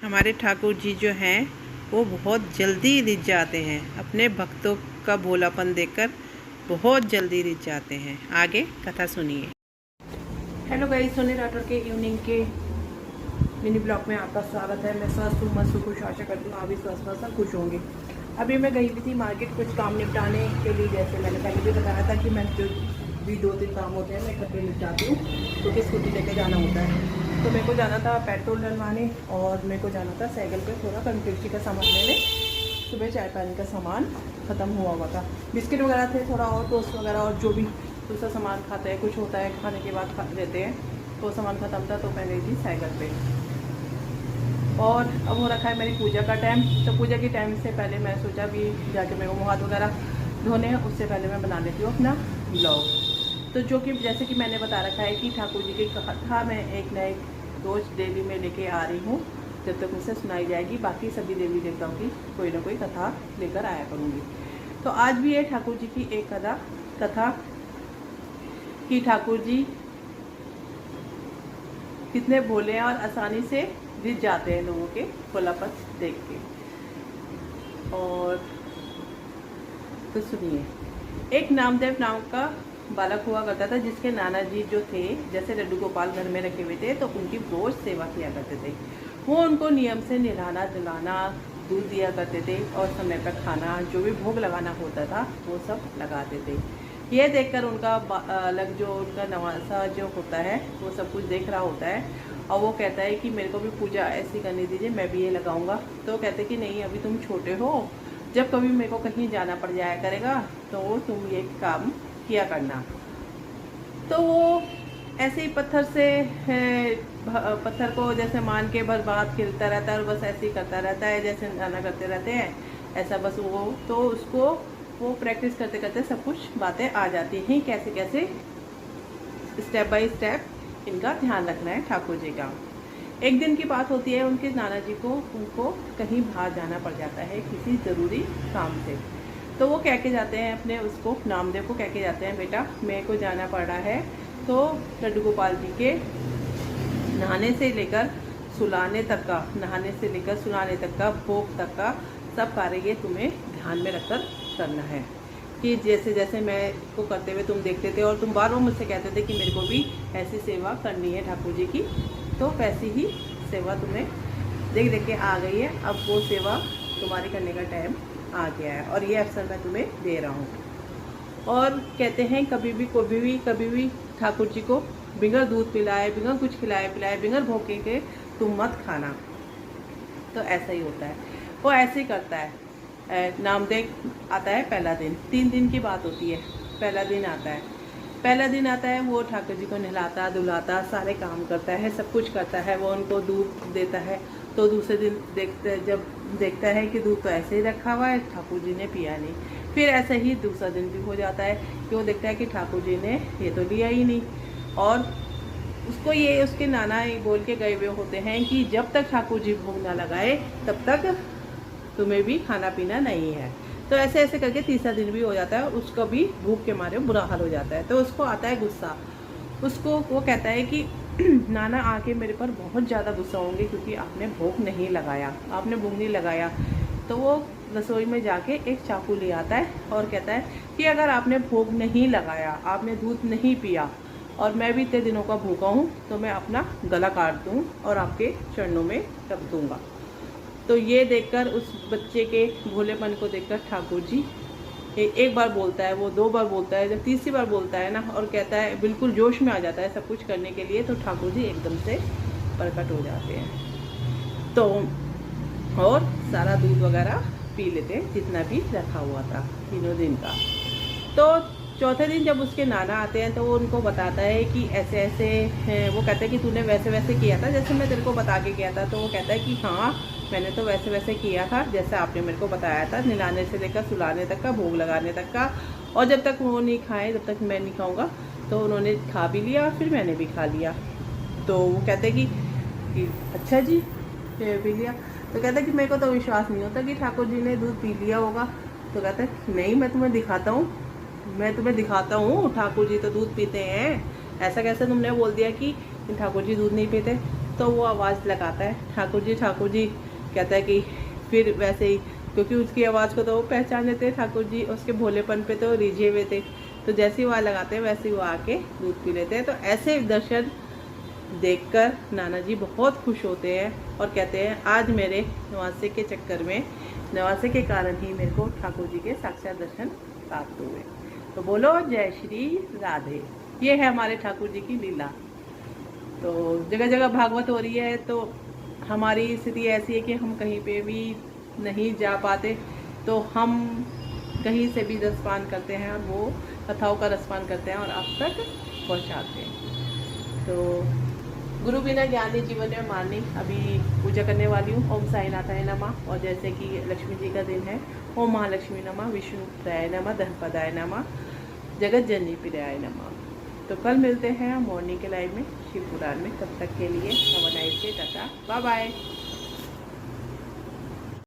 हमारे ठाकुर जी जो हैं वो बहुत जल्दी रिझ जाते हैं। अपने भक्तों का भोलापन देखकर बहुत जल्दी रिझ जाते हैं। आगे कथा सुनिए। हेलो गाइस, सोनी राठौर के इवनिंग के मिनी ब्लॉग में आपका स्वागत है। मैं स्वस्थ हूँ, मस्त हूँ, खुश, आशा करती हूँ आप भी स्वस्थ मस्त खुश होंगे। अभी मैं गई हुई थी मार्केट कुछ काम निपटाने के लिए। जैसे मैंने पहले भी बताया था कि मैं जो भी 2-3 काम होते हैं मैं इकट्ठे निपटाती हूँ, क्योंकि स्कूटी लेके जाना होता है। तो मेरे को जाना था पेट्रोल डलवाने और मेरे को जाना था साइकिल पे थोड़ा कंट्रीची का सामान लेने। सुबह चाय पानी का सामान ख़त्म हुआ था, बिस्किट वगैरह थे, थोड़ा और टोस्ट वगैरह और जो भी दूसरा सामान खाते हैं, कुछ होता है खाने के बाद खा लेते हैं, तो सामान ख़त्म था। तो मैं गई थी साइकिल पे और अब हो रखा है मेरी पूजा का टाइम। तो पूजा के टाइम से पहले मैं सोचा भी जाके मेरे को हाथ वगैरह धोने हैं, उससे पहले मैं बना लेती हूँ अपना ब्लॉग। तो जो कि जैसे कि मैंने बता रखा है कि ठाकुर जी की कथा मैं एक न एक रोज डेली में लेके आ रही हूँ, जब तक मुझसे सुनाई जाएगी। बाकी सभी देवी देवताओं की कोई ना कोई कथा लेकर आया करूँगी। तो आज भी है ठाकुर जी की एक कथा कि ठाकुर जी कितने भोले और आसानी से रिझ जाते हैं लोगों के भोलापन देख के। और तो सुनिए, एक नामदेव नाम का बालक हुआ करता था, जिसके नाना जी जो थे जैसे लड्डू गोपाल घर में रखे हुए थे, तो उनकी रोज सेवा किया करते थे। वो उनको नियम से नहलाना धुलाना, दूध दिया करते थे और समय पर खाना, जो भी भोग लगाना होता था वो सब लगाते थे। यह देखकर उनका अलग जो उनका नवासा जो होता है वो सब कुछ देख रहा होता है, और वो कहता है कि मेरे को भी पूजा ऐसी करनी दीजिए, मैं भी ये लगाऊंगा। तो कहते कि नहीं, अभी तुम छोटे हो, जब कभी मेरे को कहीं जाना पड़ जाया करेगा तो तुम ये काम किया करना। तो वो ऐसे ही पत्थर को जैसे मान के बस बात खेलता रहता है और बस ऐसे ही करता रहता है, जैसे गाना करते रहते हैं ऐसा बस वो। तो उसको वो प्रैक्टिस करते करते सब कुछ बातें आ जाती हैं, कैसे कैसे स्टेप बाय स्टेप इनका ध्यान रखना है ठाकुर जी का। एक दिन की बात होती है, उनके नाना जी को उनको कहीं बाहर जाना पड़ जाता है किसी ज़रूरी काम से। तो वो कह के जाते हैं अपने उसको नामदेव को कह के जाते हैं, बेटा मेरे को जाना पड़ रहा है, तो लड्डू गोपाल जी के नहाने से लेकर सुलाने तक का, नहाने से लेकर सुलाने तक का, भोग तक का सब कार्य ये तुम्हें ध्यान में रखकर करना है। कि जैसे जैसे मैं को करते हुए तुम देखते थे और तुम बार बार मुझसे कहते थे कि मेरे को भी ऐसी सेवा करनी है ठाकुर जी की, तो वैसी ही सेवा तुम्हें देख देख के आ गई है। अब वो सेवा तुम्हारी करने का टाइम आ गया है और ये अवसर मैं तुम्हें दे रहा हूँ। और कहते हैं कभी भी ठाकुर जी को बिगर दूध पिलाए, बिगर कुछ खिलाए पिलाए, बिगर भोगे के तुम मत खाना। तो ऐसा ही होता है, वो ऐसे ही करता है। नामदेव आता है पहला दिन, 3 दिन की बात होती है। पहला दिन आता है, वो ठाकुर जी को नहलाता धुलाता, सारे काम करता है, सब कुछ करता है। वो उनको दूध देता है। तो दूसरे दिन जब देखता है कि दूध तो ऐसे ही रखा हुआ है, ठाकुर जी ने पिया नहीं। फिर ऐसे ही दूसरा दिन भी हो जाता है कि वो देखता है कि ठाकुर जी ने ये तो लिया ही नहीं। और उसको ये उसके नाना बोल के गए हुए होते हैं कि जब तक ठाकुर जी भोग ना लगाए तब तक तुम्हें भी खाना पीना नहीं है। तो ऐसे ऐसे करके तीसरा दिन भी हो जाता है, उसका भी भूख के मारे बुरा हाल हो जाता है। तो उसको आता है गुस्सा। उसको वो कहता है कि नाना आके मेरे पर बहुत ज़्यादा गुस्सा होंगे, क्योंकि आपने भोग नहीं लगाया। तो वो रसोई में जाके एक चाकू ले आता है और कहता है कि अगर आपने भोग नहीं लगाया, आपने दूध नहीं पिया और मैं भी इतने दिनों का भूखा हूँ, तो मैं अपना गला काट दूँ और आपके चरणों में रख दूँगा। तो ये देखकर, उस बच्चे के भोलेपन को देखकर ठाकुर जी एक बार बोलता है, वो 2 बार बोलता है, जब तीसरी बार बोलता है ना और कहता है, बिल्कुल जोश में आ जाता है सब कुछ करने के लिए, तो ठाकुर जी एकदम से प्रकट हो जाते हैं। तो और सारा दूध वगैरह पी लेते हैं जितना भी रखा हुआ था 3 दिन का। तो चौथे दिन जब उसके नाना आते हैं तो वो उनको बताता है कि ऐसे ऐसे है। वो कहते हैं कि तूने वैसे वैसे किया था जैसे मैं तेरे को बता के किया था। तो वो कहता है कि हाँ, मैंने तो वैसे वैसे किया था जैसे आपने मेरे को बताया था, नहलाने से लेकर सुलाने तक का, भोग लगाने तक का। और जब तक वो नहीं खाए तब तक मैं नहीं खाऊंगा। तो उन्होंने खा भी लिया और फिर मैंने भी खा लिया। तो वो कहते हैं कि अच्छा जी पी लिया। तो कहता है कि मेरे को तो विश्वास नहीं होता कि ठाकुर जी ने दूध पी लिया होगा। तो कहता है नहीं, मैं तुम्हें दिखाता हूँ ठाकुर जी तो दूध पीते हैं। ऐसा कैसे तुमने बोल दिया कि ठाकुर जी दूध नहीं पीते? तो वो आवाज़ लगाता है ठाकुर जी कहता है कि फिर वैसे ही, क्योंकि उसकी आवाज़ को तो वो पहचान लेते हैं ठाकुर जी, उसके भोलेपन पे तो रिझे हुए थे, तो जैसे ही वहाँ लगाते हैं वैसे ही वो आके दूध पी लेते हैं। तो ऐसे दर्शन देखकर नाना जी बहुत खुश होते हैं और कहते हैं आज मेरे नवासे के चक्कर में, नवासे के कारण ही मेरे को ठाकुर जी के साक्षात दर्शन प्राप्त हुए। तो बोलो जय श्री राधे। ये है हमारे ठाकुर जी की लीला। तो जगह जगह भागवत हो रही है, तो हमारी स्थिति ऐसी है कि हम कहीं पे भी नहीं जा पाते, तो हम कहीं से भी रसपान करते हैं और वो कथाओं का रसपान करते हैं और आप तक पहुंचाते हैं। तो गुरु बिना ज्ञानी जीवन में मारनी, अभी पूजा करने वाली हूँ। ओम साईनाथाय नमः। और जैसे कि लक्ष्मी जी का दिन है, ओम महालक्ष्मी नमः, विष्णुप्राय नमः, धनपदाय नमः, जगत जननी प्रियाय नमः। तो कल मिलते हैं मॉर्निंग के लाइव में शिव पुराण में। तब तक के लिए have a nice day, tata, bye bye.